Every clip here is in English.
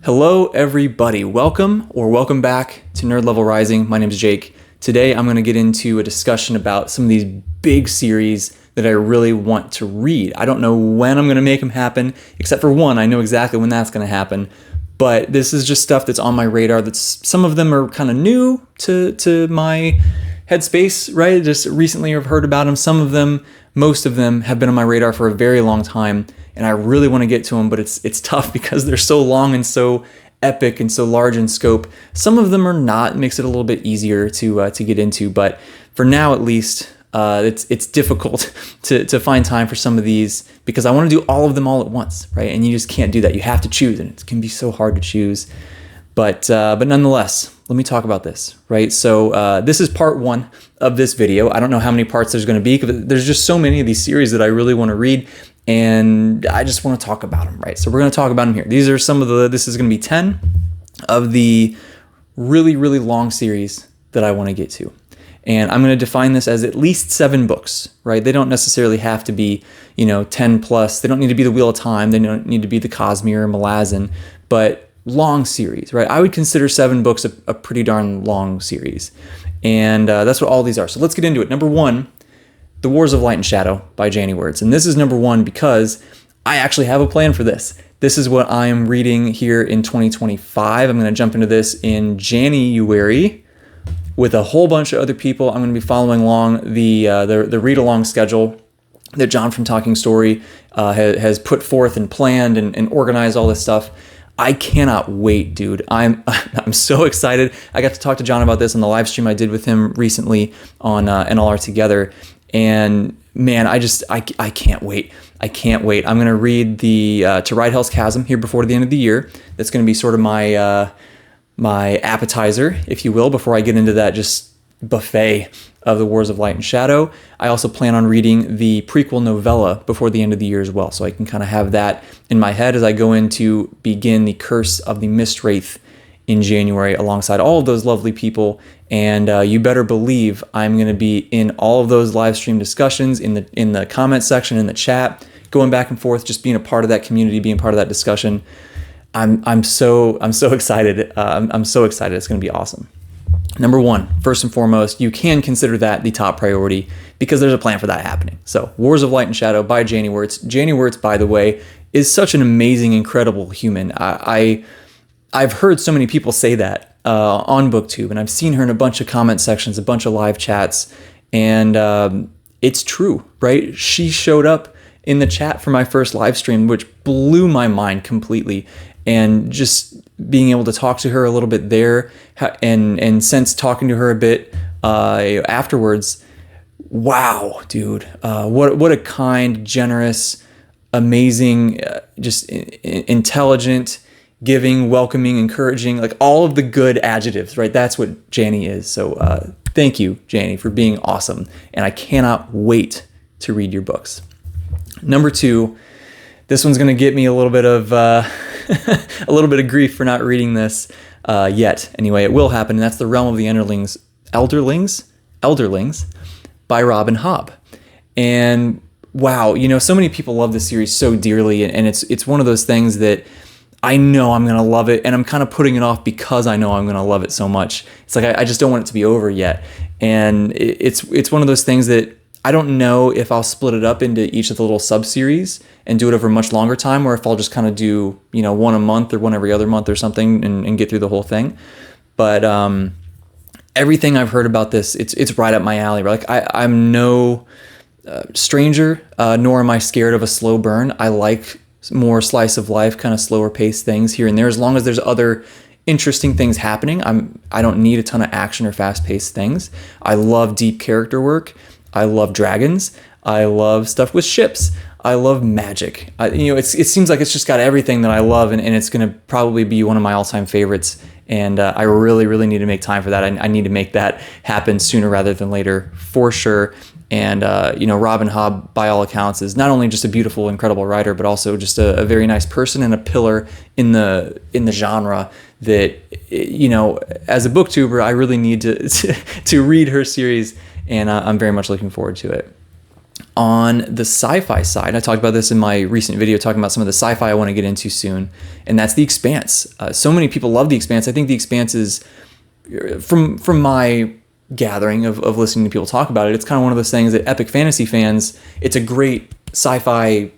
Hello, everybody. Welcome back to Nerd Level Rising. My name is Jake. Today, I'm going to get into a discussion about some of these big series that I really want to read. I don't know when I'm going to make them happen, except for one. I know exactly when that's going to happen. But this is just stuff that's on my radar. Some of them are kind of new to my headspace, right? Just recently I've heard about them. Most of them have been on my radar for a very long time, and I really want to get to them, but it's tough because they're so long and so epic and so large in scope. Some of them are not. It makes it a little bit easier to get into, but for now at least, it's difficult to find time for some of these because I want to do all of them all at once, right? And you just can't do that. You have to choose, and it can be so hard to choose. But nonetheless, let me talk about this, right? So this is part one of this video. I don't know how many parts there's going to be because there's just so many of these series that I really want to read, and I just want to talk about them, right? So we're going to talk about them here. These are this is going to be 10 of the really, really long series that I want to get to. And I'm going to define this as at least 7 books, right? They don't necessarily have to be, 10 plus. They don't need to be the Wheel of Time. They don't need to be the Cosmere or Malazan, but long series, right? I would consider 7 books a pretty darn long series. And that's what all these are. So let's get into it. Number 1, The Wars of Light and Shadow by Janny Wurts. And this is number 1 because I actually have a plan for this. This is what I am reading here in 2025. I'm going to jump into this in January with a whole bunch of other people. I'm going to be following along the read-along schedule that John from Talking Story has put forth and planned and organized all this stuff. I cannot wait, dude. I'm so excited. I got to talk to John about this on the live stream I did with him recently on NLR Together. And man, I can't wait. I can't wait. I'm going to read the To Ride Hell's Chasm here before the end of the year. That's going to be sort of my appetizer, if you will, before I get into that just buffet of The Wars of Light and Shadow. I also plan on reading the prequel novella before the end of the year as well, so I can kind of have that in my head as I go in to begin the Curse of the Mistwraith in January alongside all of those lovely people. And you better believe I'm going to be in all of those live stream discussions, in the comment section, in the chat, going back and forth, just being a part of that community, being part of that discussion. I'm so excited. I'm so excited. It's going to be awesome. Number 1, first and foremost, you can consider that the top priority because there's a plan for that happening. So, Wars of Light and Shadow by Janny Wurts. Janny Wurts, by the way, is such an amazing, incredible human. I've heard so many people say that on BookTube, and I've seen her in a bunch of comment sections, a bunch of live chats, and it's true, right? She showed up in the chat for my first live stream, which blew my mind completely. And just being able to talk to her a little bit there, and since talking to her a bit afterwards, wow, dude, what a kind, generous, amazing, just intelligent, giving, welcoming, encouraging, like all of the good adjectives, right? That's what Janny is. So thank you, Janny, for being awesome, and I cannot wait to read your books. Number 2. This one's going to get me a little bit of a little bit of grief for not reading this yet. Anyway, it will happen, and that's The Realm of the Elderlings by Robin Hobb. And wow, so many people love this series so dearly, and it's one of those things that I know I'm going to love it, and I'm kind of putting it off because I know I'm going to love it so much. It's like I just don't want it to be over yet. And it's one of those things that I don't know if I'll split it up into each of the little sub-series and do it over a much longer time, or if I'll just kind of do, one a month or one every other month or something and get through the whole thing. But everything I've heard about this, it's right up my alley. Like I'm no stranger, nor am I scared of a slow burn. I like more slice of life, kind of slower paced things here and there, as long as there's other interesting things happening. I don't need a ton of action or fast paced things. I love deep character work. I love dragons. I love stuff with ships. I love magic. It seems like it's just got everything that I love, and it's going to probably be one of my all-time favorites. And I really, really need to make time for that. I need to make that happen sooner rather than later, for sure. And Robin Hobb, by all accounts, is not only just a beautiful, incredible writer, but also just a very nice person and a pillar in the genre. That as a booktuber, I really need to read her series. And I'm very much looking forward to it. On the sci-fi side, I talked about this in my recent video talking about some of the sci-fi I want to get into soon, and that's The Expanse. So many people love The Expanse. I think The Expanse is, from my gathering of listening to people talk about it, it's kind of one of those things that epic fantasy fans, it's a great sci-fi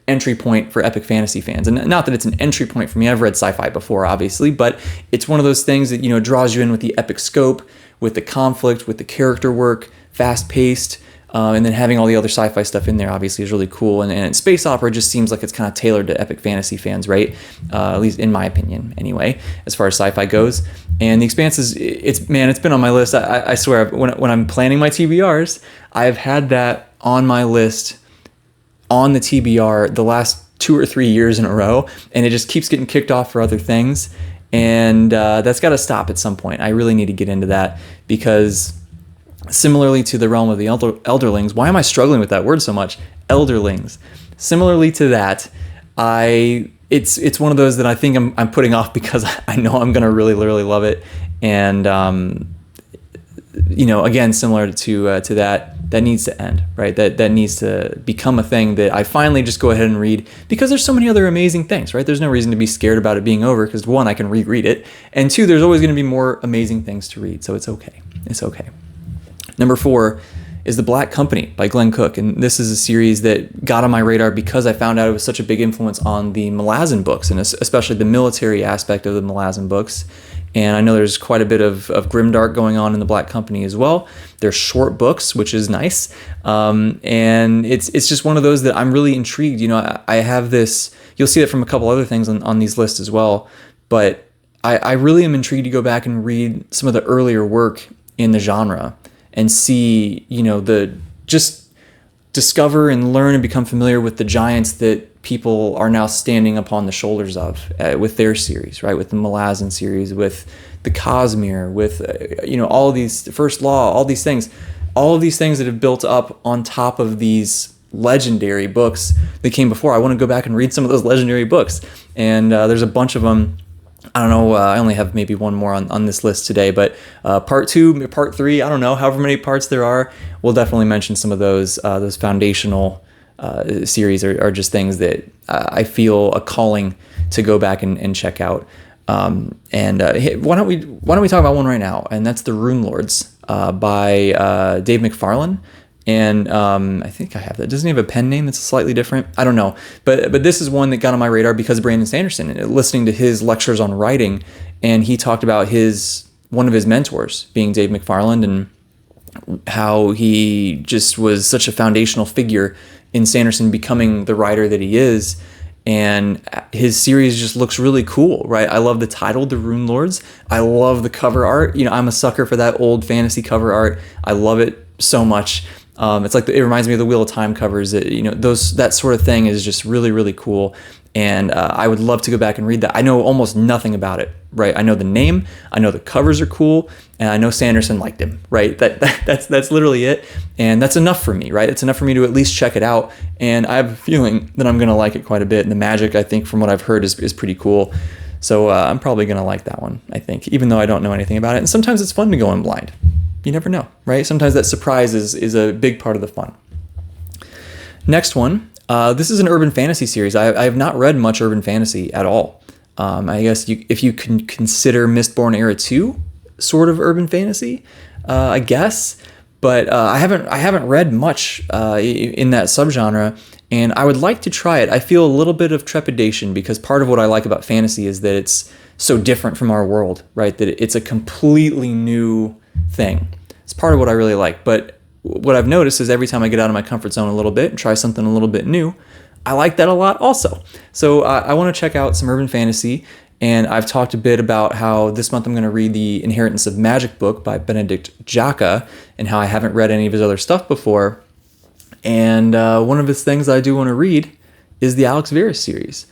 entry point for epic fantasy fans. And not that it's an entry point for me, I've read sci-fi before, obviously, but it's one of those things that, draws you in with the epic scope, with the conflict, with the character work, fast-paced, and then having all the other sci-fi stuff in there obviously is really cool. And space opera just seems like it's kind of tailored to epic fantasy fans, right? At least in my opinion, anyway, as far as sci-fi goes. And The Expanse it's been on my list. I swear, when I'm planning my TBRs, I've had that on my list on the TBR the last 2 or 3 years in a row, and it just keeps getting kicked off for other things. And that's got to stop at some point. I really need to get into that, because similarly to the realm of the elderlings, why am I struggling with that word so much? Elderlings. Similarly to that, it's one of those that I think I'm putting off because I know I'm gonna really love it. And again, similar to that needs to end, right? That needs to become a thing that I finally just go ahead and read, because there's so many other amazing things, right? There's no reason to be scared about it being over, because one, I can reread it, and two, there's always going to be more amazing things to read, so it's okay. It's okay. Number 4 is The Black Company by Glenn Cook, and this is a series that got on my radar because I found out it was such a big influence on the Malazan books, and especially the military aspect of the Malazan books. And I know there's quite a bit of grimdark going on in The Black Company as well. They're short books, which is nice, and it's just one of those that I'm really intrigued. I have this. You'll see it from a couple other things on these lists as well, but I really am intrigued to go back and read some of the earlier work in the genre and see, just discover and learn and become familiar with the giants that people are now standing upon the shoulders of with their series, right? With the Malazan series, with the Cosmere, with, all these, the First Law, all of these things that have built up on top of these legendary books that came before. I want to go back and read some of those legendary books. And there's a bunch of them. I don't know, I only have maybe one more on this list today, but part 2, part 3, I don't know, however many parts there are, we'll definitely mention some of those foundational series are just things that I feel a calling to go back and check out. Why don't we talk about one right now? And that's The Rune Lords by Dave McFarlane. And I think I have that. Doesn't he have a pen name that's slightly different? I don't know. But this is one that got on my radar because of Brandon Sanderson, listening to his lectures on writing. And he talked about one of his mentors being Dave McFarlane, and how he just was such a foundational figure in Sanderson becoming the writer that he is. And his series just looks really cool, right? I love the title, The Rune Lords. I love the cover art. I'm a sucker for that old fantasy cover art. I love it so much. It's like it reminds me of the Wheel of Time covers. That sort of thing is just really, really cool. And I would love to go back and read that. I know almost nothing about it, right? I know the name, I know the covers are cool, and I know Sanderson liked him, right? That's literally it. And that's enough for me, right? It's enough for me to at least check it out. And I have a feeling that I'm going to like it quite a bit. And the magic, I think, from what I've heard, is pretty cool. So I'm probably going to like that one, I think, even though I don't know anything about it. And sometimes it's fun to go in blind. You never know, right? Sometimes that surprise is a big part of the fun. Next one, this is an urban fantasy series. I have not read much urban fantasy at all. I guess if you can consider Mistborn Era 2 sort of urban fantasy, I guess. But I haven't read much in that subgenre, and I would like to try it. I feel a little bit of trepidation because part of what I like about fantasy is that it's so different from our world, right? That it's a completely new thing. It's part of what I really like. But what I've noticed is every time I get out of my comfort zone a little bit and try something a little bit new, I like that a lot also. So I want to check out some urban fantasy, and I've talked a bit about how this month I'm going to read the Inheritance of Magic book by Benedict Jaka, and how I haven't read any of his other stuff before. And one of his things I do want to read is the Alex Verus series.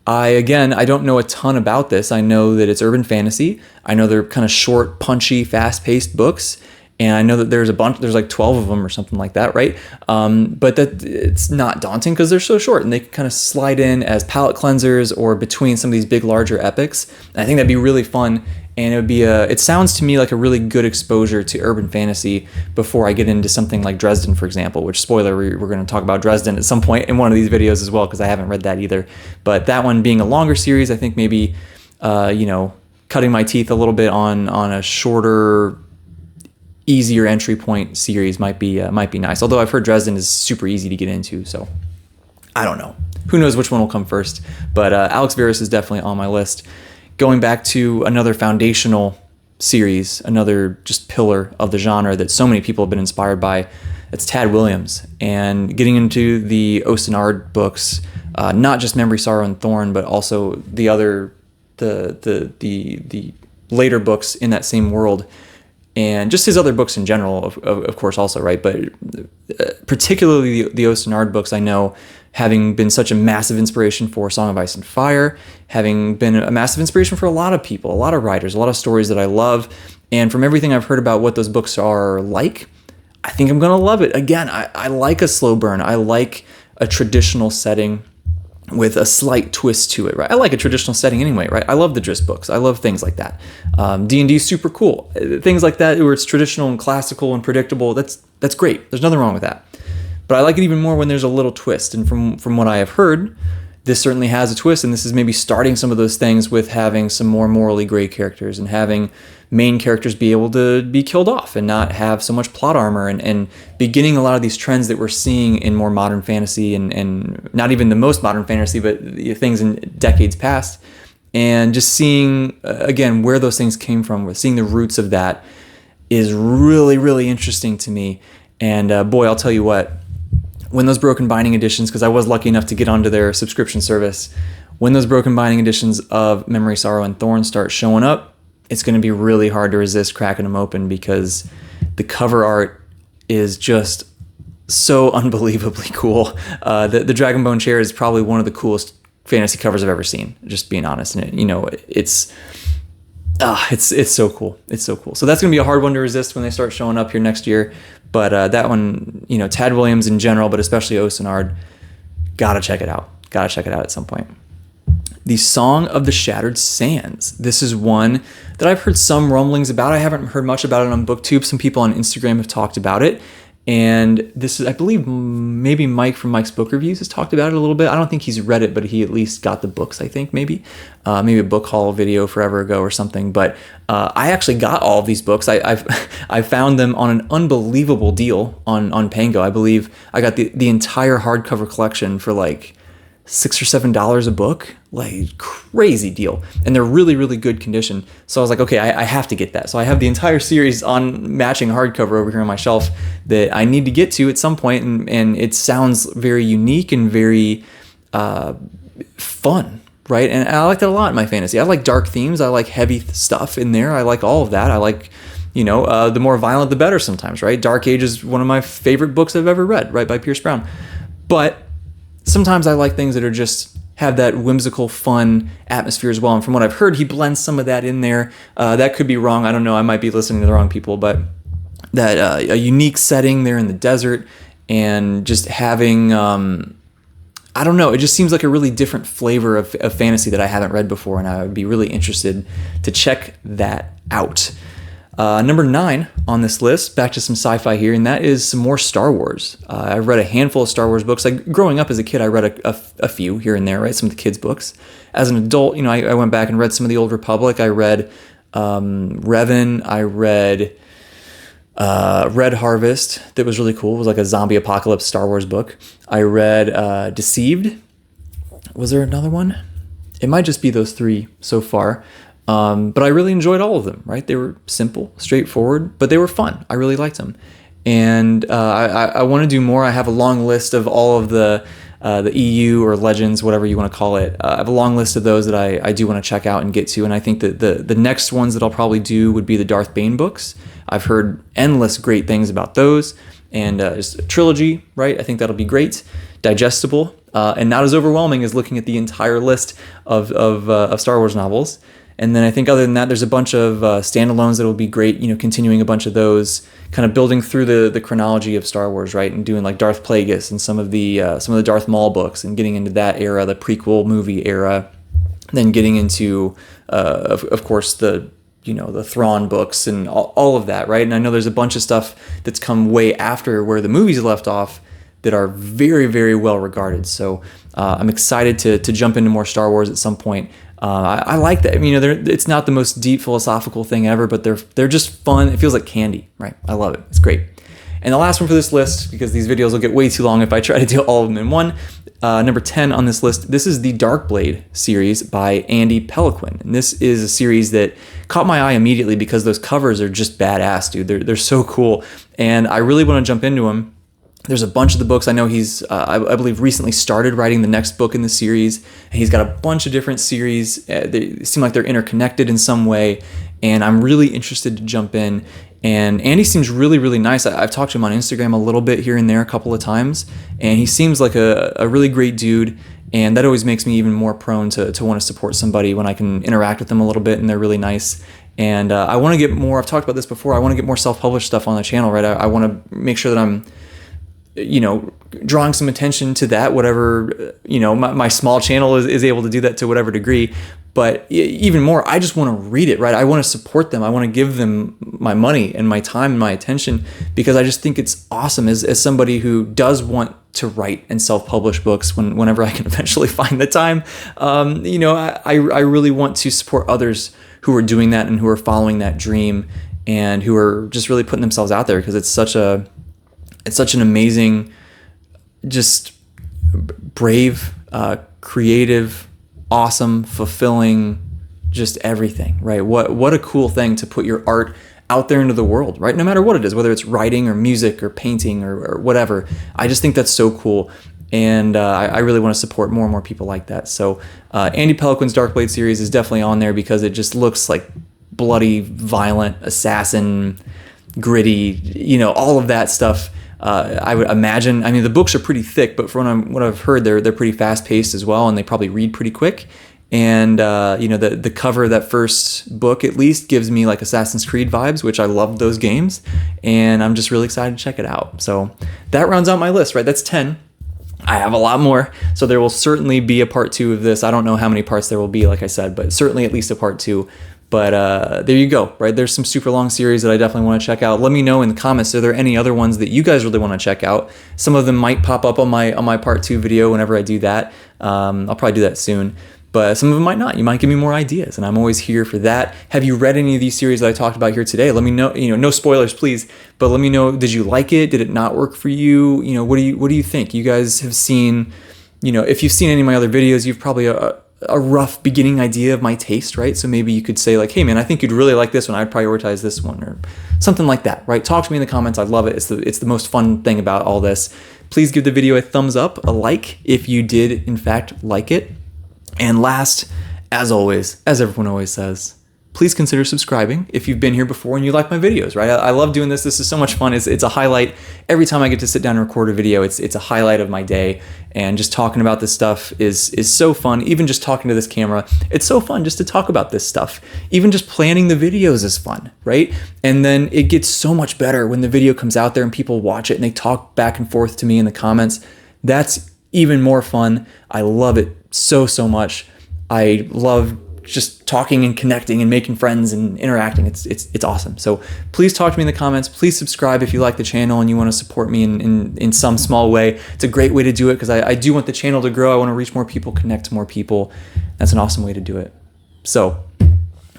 I don't know a ton about this. I know that it's urban fantasy. I know they're kind of short, punchy, fast-paced books. And I know that there's a bunch, there's like 12 of them or something like that, right? But that it's not daunting because they're so short and they can kind of slide in as palate cleansers or between some of these big, larger epics. And I think that'd be really fun. And it sounds to me like a really good exposure to urban fantasy before I get into something like Dresden, for example, which, spoiler, we're going to talk about Dresden at some point in one of these videos as well, because I haven't read that either. But that one being a longer series, I think maybe, cutting my teeth a little bit on a shorter, easier entry point series might be nice. Although I've heard Dresden is super easy to get into, so I don't know. Who knows which one will come first? But Alex Verus is definitely on my list. Going back to another foundational series, another just pillar of the genre that so many people have been inspired by, it's Tad Williams. And getting into the Osenard books, not just Memory, Sorrow, and Thorn, but also the other, the later books in that same world, and just his other books in general, of course, also, right? But particularly the Osenard books, I know, having been such a massive inspiration for Song of Ice and Fire, having been a massive inspiration for a lot of people, a lot of writers, a lot of stories that I love. And from everything I've heard about what those books are like, I think I'm going to love it. Again, I like a slow burn. I like a traditional setting with a slight twist to it, right? I like a traditional setting anyway, right? I love the Drizzt books. I love things like that. D&D is super cool. Things like that where it's traditional and classical and predictable, that's great. There's nothing wrong with that. But I like it even more when there's a little twist. And from what I have heard, this certainly has a twist, and this is maybe starting some of those things with having some more morally gray characters and having main characters be able to be killed off and not have so much plot armor, and beginning a lot of these trends that we're seeing in more modern fantasy and not even the most modern fantasy, but the things in decades past, and just seeing, again, where those things came from, seeing the roots of that is really, really interesting to me. And boy, I'll tell you what, when those Broken Binding editions, because I was lucky enough to get onto their subscription service, when those Broken Binding editions of Memory, Sorrow, and Thorn start showing up, it's going to be really hard to resist cracking them open, because the cover art is just so unbelievably cool. The Dragonbone chair is probably one of the coolest fantasy covers I've ever seen, just being honest. And it's so cool. It's so cool. So that's going to be a hard one to resist when they start showing up here next year. But that one, Tad Williams in general, but especially Osenard, gotta check it out. Gotta check it out at some point. The Song of the Shattered Sands. This is one that I've heard some rumblings about. I haven't heard much about it on BookTube. Some people on Instagram have talked about it. And this is, I believe, maybe Mike from Mike's Book Reviews has talked about it a little bit. I don't think he's read it, but he at least got the books, I think, maybe a book haul video forever ago or something. But I actually got all of these books. I found them on an unbelievable deal on Pango. I believe I got the entire hardcover collection for like $6 or $7 a book, like crazy deal. And they're really, really good condition. So I was like, okay, I have to get that. So I have the entire series on matching hardcover over here on my shelf that I need to get to at some point. And it sounds very unique and very fun, right? And I like that a lot in my fantasy. I like dark themes. I like heavy stuff in there. I like all of that. I like, the more violent, the better sometimes, right? Dark Age is one of my favorite books I've ever read, right, by Pierce Brown. But sometimes I like things that are just have that whimsical, fun atmosphere as well. And from what I've heard, he blends some of that in there. That could be wrong. I don't know. I might be listening to the wrong people, but that a unique setting there in the desert and just having, I don't know. It just seems like a really different flavor of fantasy that I haven't read before. And I would be really interested to check that out. Number 9 on this list, back to some sci-fi here, and that is some more Star Wars. I've read a handful of Star Wars books. Like growing up as a kid, I read a few here and there, right? Some of the kids' books. As an adult, I went back and read some of the Old Republic. I read Revan. I read Red Harvest. That was really cool. It was like a zombie apocalypse Star Wars book. I read Deceived. Was there another one? It might just be those 3 so far. But I really enjoyed all of them, right? They were simple, straightforward, but they were fun. I really liked them. And I want to do more. I have a long list of all of the EU or Legends, whatever you want to call it. I have a long list of those that I do want to check out and get to. And I think that the next ones that I'll probably do would be the Darth Bane books. I've heard endless great things about those. And just a trilogy, right? I think that'll be great, digestible, and not as overwhelming as looking at the entire list of Star Wars novels. And then I think other than that, there's a bunch of standalones that will be great, continuing a bunch of those, kind of building through the chronology of Star Wars, right? And doing like Darth Plagueis and some of the Darth Maul books and getting into that era, the prequel movie era, then getting into, of course, the Thrawn books and all of that, right? And I know there's a bunch of stuff that's come way after where the movies left off that are very, very well regarded. So I'm excited to jump into more Star Wars at some point. I like that. It's not the most deep philosophical thing ever, but they're just fun. It feels like candy, right? I love it. It's great. And the last one for this list, because these videos will get way too long if I try to do all of them in one, number 10 on this list, this is the Darkblade series by Andy Pelequin. And this is a series that caught my eye immediately because those covers are just badass, dude. They're so cool. And I really want to jump into them. There's a bunch of the books. I know he's, I believe, recently started writing the next book in the series. And he's got a bunch of different series. They seem like they're interconnected in some way. And I'm really interested to jump in. And Andy seems really, really nice. I've talked to him on Instagram a little bit here and there a couple of times. And he seems like a really great dude. And that always makes me even more prone to want to support somebody when I can interact with them a little bit and they're really nice. And I want to get more, I've talked about this before, I want to get more self-published stuff on the channel, right? I want to make sure that I'm drawing some attention to that, whatever, my small channel is able to do that to whatever degree. But even more, I just want to read it, right? I want to support them. I want to give them my money and my time and my attention because I just think it's awesome as somebody who does want to write and self-publish books whenever I can eventually find the time. I really want to support others who are doing that and who are following that dream and who are just really putting themselves out there because it's such an amazing, just brave, creative, awesome, fulfilling, just everything, right? What a cool thing to put your art out there into the world, right? No matter what it is, whether it's writing or music or painting or whatever. I just think that's so cool. And I really want to support more and more people like that. So Andy Pelequin's Darkblade series is definitely on there because it just looks like bloody, violent, assassin, gritty, all of that stuff. I would imagine, the books are pretty thick, but from what I've heard, they're pretty fast paced as well. And they probably read pretty quick. And, the cover of that first book at least gives me like Assassin's Creed vibes, which I love those games. And I'm just really excited to check it out. So that rounds out my list, right? That's 10. I have a lot more. So there will certainly be a part 2 of this. I don't know how many parts there will be, like I said, but certainly at least a part 2. But there you go, right? There's some super long series that I definitely want to check out. Let me know in the comments, are there any other ones that you guys really want to check out? Some of them might pop up on my part 2 video whenever I do that. I'll probably do that soon. But some of them might not. You might give me more ideas, and I'm always here for that. Have you read any of these series that I talked about here today? Let me know. No spoilers, please. But let me know. Did you like it? Did it not work for you? What do you think? You guys have seen, if you've seen any of my other videos, you've probably a rough beginning idea of my taste, right? So maybe you could say like, hey man, I think you'd really like this one. I'd prioritize this one or something like that, right? Talk to me in the comments. I love it. It's the most fun thing about all this. Please give the video a thumbs up, a like if you did in fact like it. And last, as always, as everyone always says, please consider subscribing if you've been here before and you like my videos, right? I love doing this. This is so much fun. It's a highlight. Every time I get to sit down and record a video, it's a highlight of my day. And just talking about this stuff is so fun. Even just talking to this camera, it's so fun just to talk about this stuff. Even just planning the videos is fun, right? And then it gets so much better when the video comes out there and people watch it and they talk back and forth to me in the comments. That's even more fun. I love it so much. I love just talking and connecting and making friends and interacting. It's awesome. So please talk to me in the comments. Please subscribe if you like the channel and you want to support me in some small way. It's a great way to do it because I do want the channel to grow. I want to reach more people, connect to more people. That's an awesome way to do it. So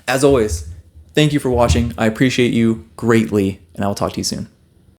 as always, thank you for watching. I appreciate you greatly, and I will talk to you soon.